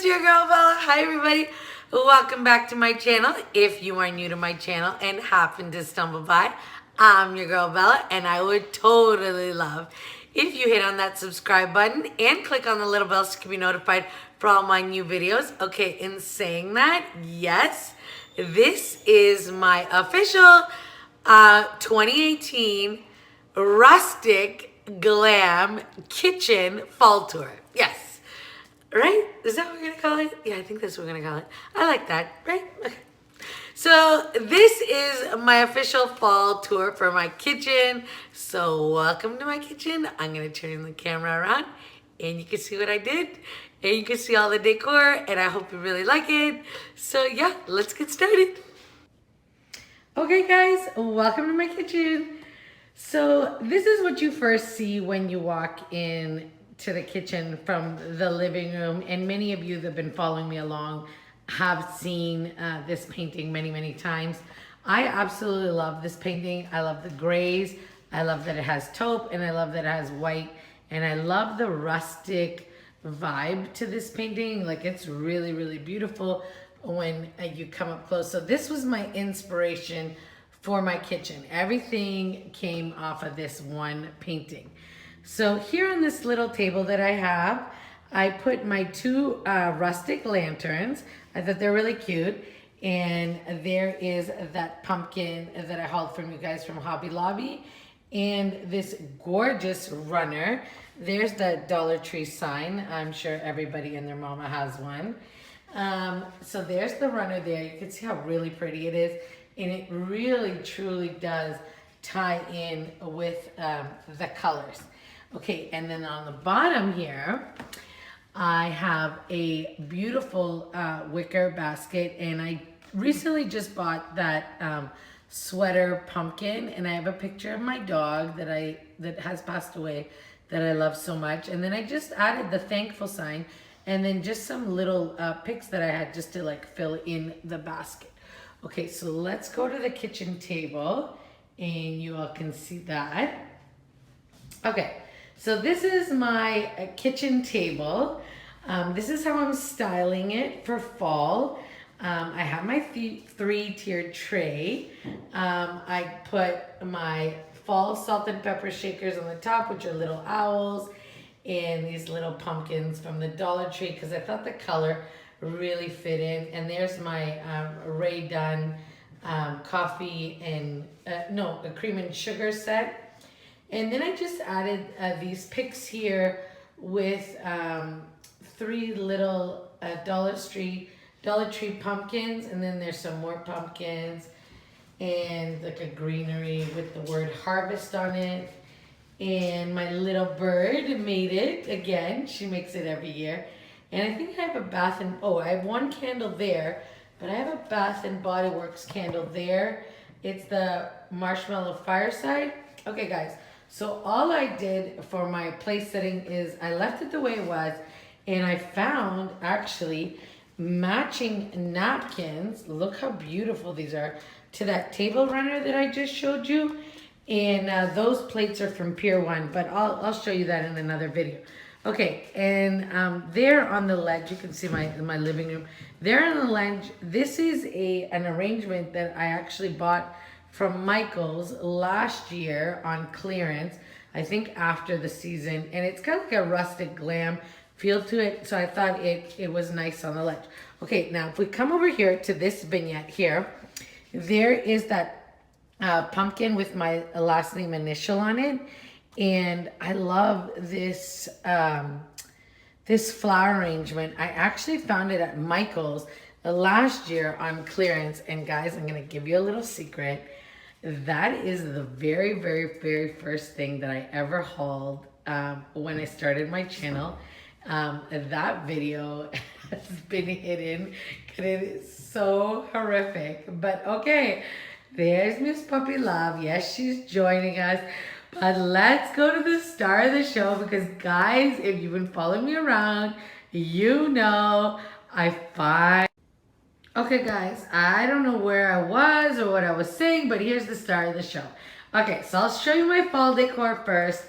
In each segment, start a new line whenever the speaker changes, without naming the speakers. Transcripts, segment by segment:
it's your girl Bella. Hi everybody. Welcome back to my channel. If you are new to my channel and happen to stumble by, I'm your girl Bella, and I would totally love if you hit on that subscribe button and click on the little bell so you can be notified for all my new videos. Okay, in saying that, yes, this is my official 2018 rustic glam kitchen fall tour. Yes. Right? Is that what we're going to call it? Yeah, I think that's what we're going to call it. I like that, right? Okay. So this is my official fall tour for my kitchen. So welcome to my kitchen. I'm going to turn the camera around and you can see what I did. And you can see all the decor and I hope you really like it. So yeah, let's get started. Okay guys, welcome to my kitchen. So this is what you first see when you walk in to the kitchen from the living room, and many of you that have been following me along have seen this painting many times. I absolutely love this painting. I love the grays, I love that it has taupe, and I love that it has white, and I love the rustic vibe to this painting. Like, it's really beautiful when you come up close. So this was my inspiration for my kitchen. Everything came off of this one painting. So here on this little table that I have, I put my two rustic lanterns. I thought they're really cute. And there is that pumpkin that I hauled from you guys from Hobby Lobby. And this gorgeous runner. There's the Dollar Tree sign. I'm sure everybody and their mama has one. So there's the runner there. You can see how really pretty it is. And it really, truly does tie in with the colors. Okay, and then on the bottom here, I have a beautiful wicker basket, and I recently just bought that sweater pumpkin, and I have a picture of my dog that has passed away that I love so much. And then I just added the thankful sign, and then just some little pics that I had just to like fill in the basket. Okay, so let's go to the kitchen table, and you all can see that. Okay. So this is my kitchen table. This is how I'm styling it for fall. I have my three-tiered tray. I put my fall salt and pepper shakers on the top, which are little owls, and these little pumpkins from the Dollar Tree because I thought the color really fit in. And there's my Ray Dunn coffee and, a cream and sugar set. And then I just added these picks here with three little Dollar Tree pumpkins, and then there's some more pumpkins and like a greenery with the word harvest on it. And my little bird made it again. She makes it every year. And I think I have a I have one candle there, but I have a Bath and Body Works candle there. It's the Marshmallow Fireside. Okay guys. So all I did for my place setting is I left it the way it was, and I found actually matching napkins. Look how beautiful these are to that table runner that I just showed you. And those plates are from Pier 1, but I'll show you that in another video. Okay, and there on the ledge, you can see my living room. There on the ledge, this is an arrangement that I actually bought from Michael's last year on clearance, I think after the season, and it's got like a rustic glam feel to it, so I thought it was nice on the ledge. Okay, now if we come over here to this vignette here, there is that pumpkin with my last name initial on it, and I love this this flower arrangement. I actually found it at Michael's last year on clearance, and guys, I'm gonna give you a little secret. That is the very first thing that I ever hauled when I started my channel. That video has been hidden because it is so horrific. But okay, there's Miss Puppy Love. Yes, she's joining us. But let's go to the star of the show because, guys, if you've been following me around, you know I find... Okay guys, I don't know where I was or what I was saying, but here's the start of the show. Okay, so I'll show you my fall decor first,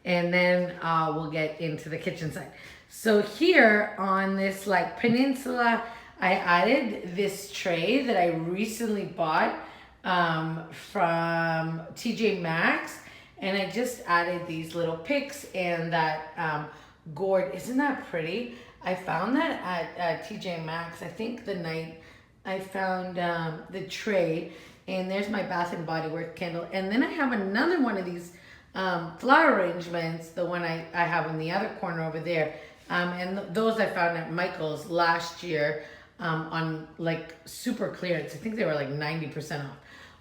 and then we'll get into the kitchen side. So here on this like peninsula, I added this tray that I recently bought from TJ Maxx, and I just added these little picks and that gourd. Isn't that pretty? I found that at TJ Maxx. I think the night I found the tray, and there's my Bath and Body Works candle. And then I have another one of these flower arrangements, the one I have in the other corner over there. And those I found at Michael's last year on like super clearance. I think they were like 90% off.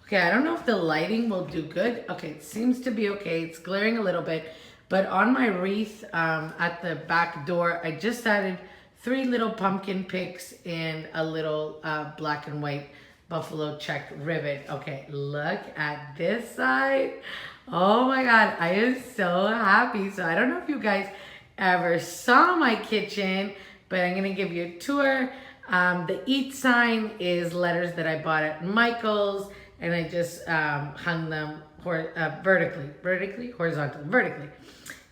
Okay, I don't know if the lighting will do good. Okay, it seems to be okay. It's glaring a little bit. But on my wreath at the back door, I just added 3 little pumpkin picks and a little black and white buffalo check rivet. Okay, look at this side. Oh my God, I am so happy. So I don't know if you guys ever saw my kitchen, but I'm gonna give you a tour. The eat sign is letters that I bought at Michael's, and I just hung them vertically.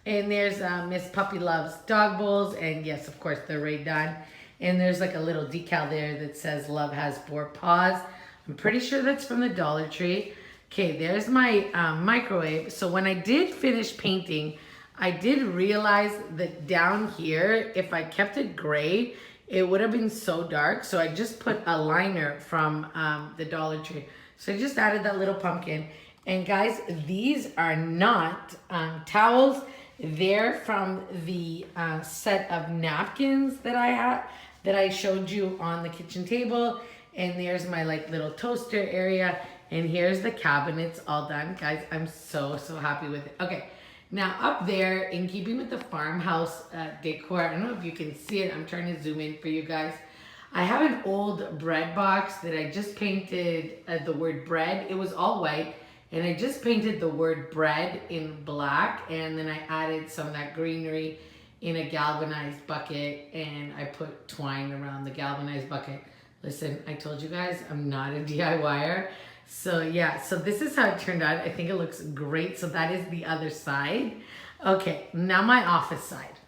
And there's Miss Puppy Loves Dog Bowls, and yes, of course, the Ray Dunn. And there's like a little decal there that says Love Has 4 Paws. I'm pretty sure that's from the Dollar Tree. Okay, there's my microwave. So when I did finish painting, I did realize that down here, if I kept it gray, it would have been so dark. So I just put a liner from the Dollar Tree. So I just added that little pumpkin. And guys, these are not towels. They're from the set of napkins that I have, that I showed you on the kitchen table. And there's my like little toaster area. And here's the cabinets all done. Guys, I'm so happy with it. Okay, now up there, in keeping with the farmhouse decor, I don't know if you can see it. I'm trying to zoom in for you guys. I have an old bread box that I just painted the word bread. It was all white. And I just painted the word bread in black. And then I added some of that greenery in a galvanized bucket. And I put twine around the galvanized bucket. Listen, I told you guys, I'm not a DIYer. So yeah, so this is how it turned out. I think it looks great. So that is the other side. Okay, now my office side.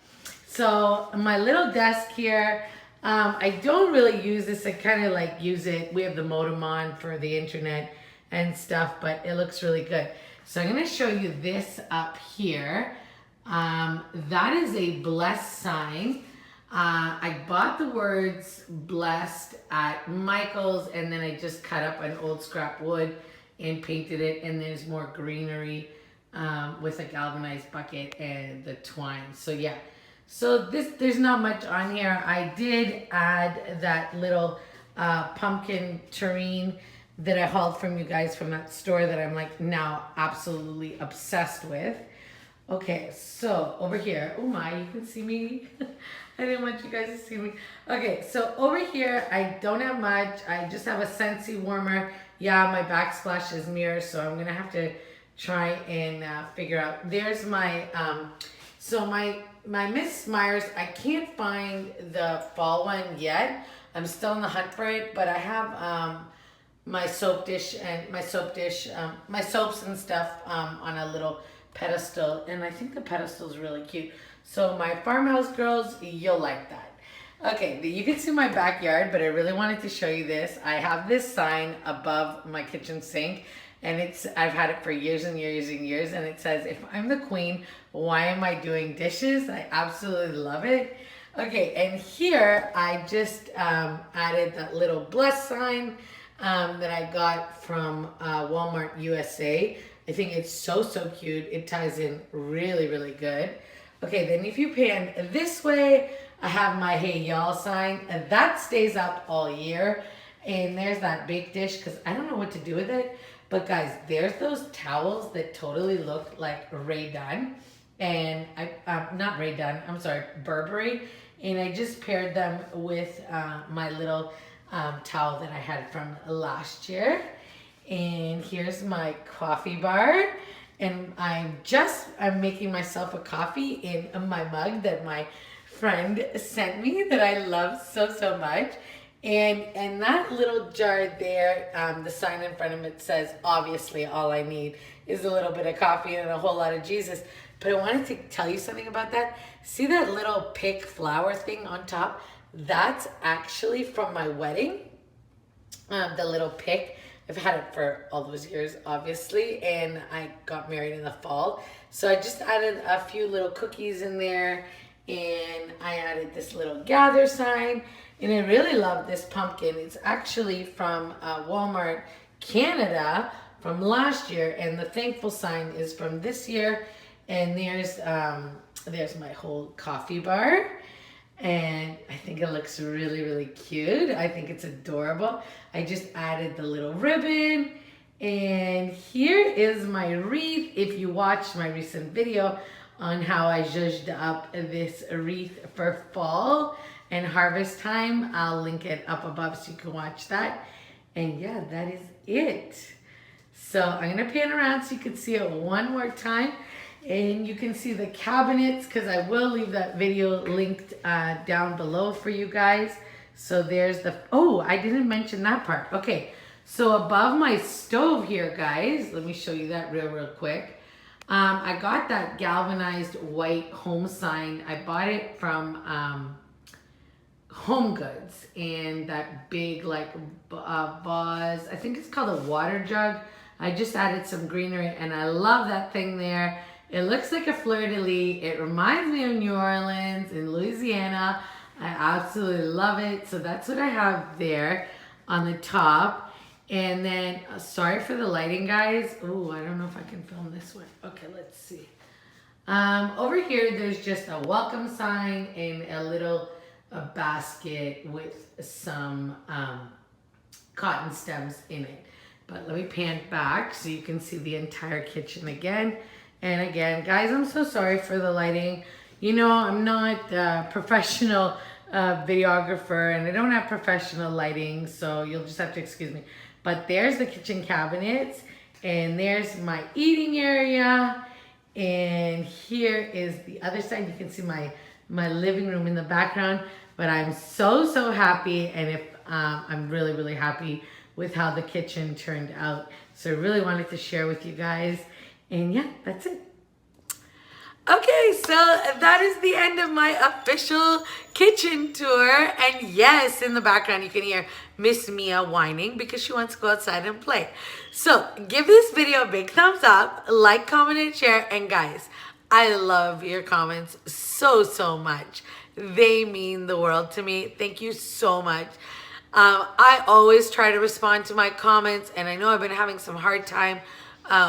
So my little desk here, I don't really use this. I kind of like use it. We have the modem on for the internet and stuff, but it looks really good. So I'm gonna show you this up here. That is a blessed sign. I bought the words blessed at Michael's, and then I just cut up an old scrap wood and painted it, and there's more greenery with a galvanized bucket and the twine. So yeah, so there's not much on here. I did add that little pumpkin tureen that I hauled from you guys from that store that I'm like now absolutely obsessed with. Okay, so over here, oh my, you can see me. I didn't want you guys to see me. Okay, so over here, I don't have much. I just have a Scentsy warmer. Yeah, my backsplash is mirror, so I'm gonna have to try and figure out. There's my, so my Miss Myers, I can't find the fall one yet. I'm still in the hunt for it, but I have my soap dish and my soaps and stuff on a little pedestal, and I think the pedestal is really cute. So my farmhouse girls, you'll like that. Okay, you can see my backyard, but I really wanted to show you this. I have this sign above my kitchen sink, and I've had it for years and years and years, and it says, if I'm the queen, why am I doing dishes? I absolutely love it. Okay, and here I just added that little bless sign that I got from Walmart USA. I think it's so cute. It ties in really good. Okay, then if you pan this way, I have my Hey Y'all sign, and that stays up all year. And there's that bake dish, because I don't know what to do with it. But guys, there's those towels that totally look like Ray Dunn. And not Ray Dunn, I'm sorry, Burberry. And I just paired them with my little towel that I had from last year. And here's my coffee bar. And I'm making myself a coffee in my mug that my friend sent me that I love so much. And that little jar there, the sign in front of it says, obviously all I need is a little bit of coffee and a whole lot of Jesus. But I wanted to tell you something about that. See that little pick flower thing on top? That's actually from my wedding. The little pick. I've had it for all those years, obviously, and I got married in the fall. So I just added a few little cookies in there, and I added this little gather sign, and I really love this pumpkin. It's actually from Walmart Canada from last year, and the thankful sign is from this year. And there's my whole coffee bar. And I think it looks really, really cute. I think it's adorable. I just added the little ribbon. And here is my wreath. If you watched my recent video on how I zhuzhed up this wreath for fall and harvest time, I'll link it up above so you can watch that. And yeah, that is it. So I'm going to pan around so you can see it one more time. And you can see the cabinets, because I will leave that video linked down below for you guys. So there's the, oh, I didn't mention that part. Okay, so above my stove here, guys, let me show you that real quick. I got that galvanized white home sign. I bought it from Home Goods, and that big like vase, I think it's called a water jug. I just added some greenery, and I love that thing there. It looks like a fleur-de-lis. It reminds me of New Orleans in Louisiana. I absolutely love it. So that's what I have there on the top. And then, sorry for the lighting, guys. Oh, I don't know if I can film this one. Okay, let's see. Over here, there's just a welcome sign and a little basket with some cotton stems in it. But let me pan back so you can see the entire kitchen again. And again, guys, I'm so sorry for the lighting. You know, I'm not a professional videographer, and I don't have professional lighting, so you'll just have to excuse me. But there's the kitchen cabinets, and there's my eating area, and here is the other side. You can see my living room in the background. But I'm so happy, and I'm really happy with how the kitchen turned out. So I really wanted to share with you guys. And yeah, that's it. Okay, so that is the end of my official kitchen tour. And yes, in the background you can hear Miss Mia whining because she wants to go outside and play. So give this video a big thumbs up, like, comment, and share. And guys, I love your comments so much. They mean the world to me. Thank you so much. I always try to respond to my comments, and I know I've been having some hard time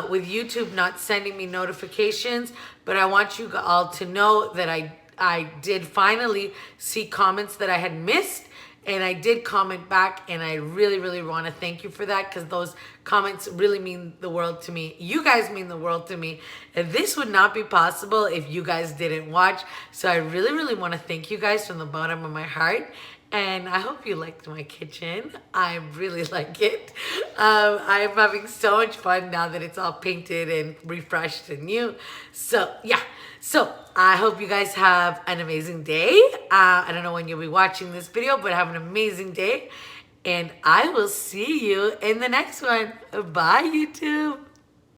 with YouTube not sending me notifications, but I want you all to know that I did finally see comments that I had missed, and I did comment back, and I really want to thank you for that, because those comments really mean the world to me. You guys mean the world to me, and this would not be possible if you guys didn't watch. So I really want to thank you guys from the bottom of my heart. And I hope you liked my kitchen. I really like it. I'm having so much fun now that it's all painted and refreshed and new. So yeah, so I hope you guys have an amazing day. I don't know when you'll be watching this video, but have an amazing day. And I will see you in the next one. Bye, YouTube.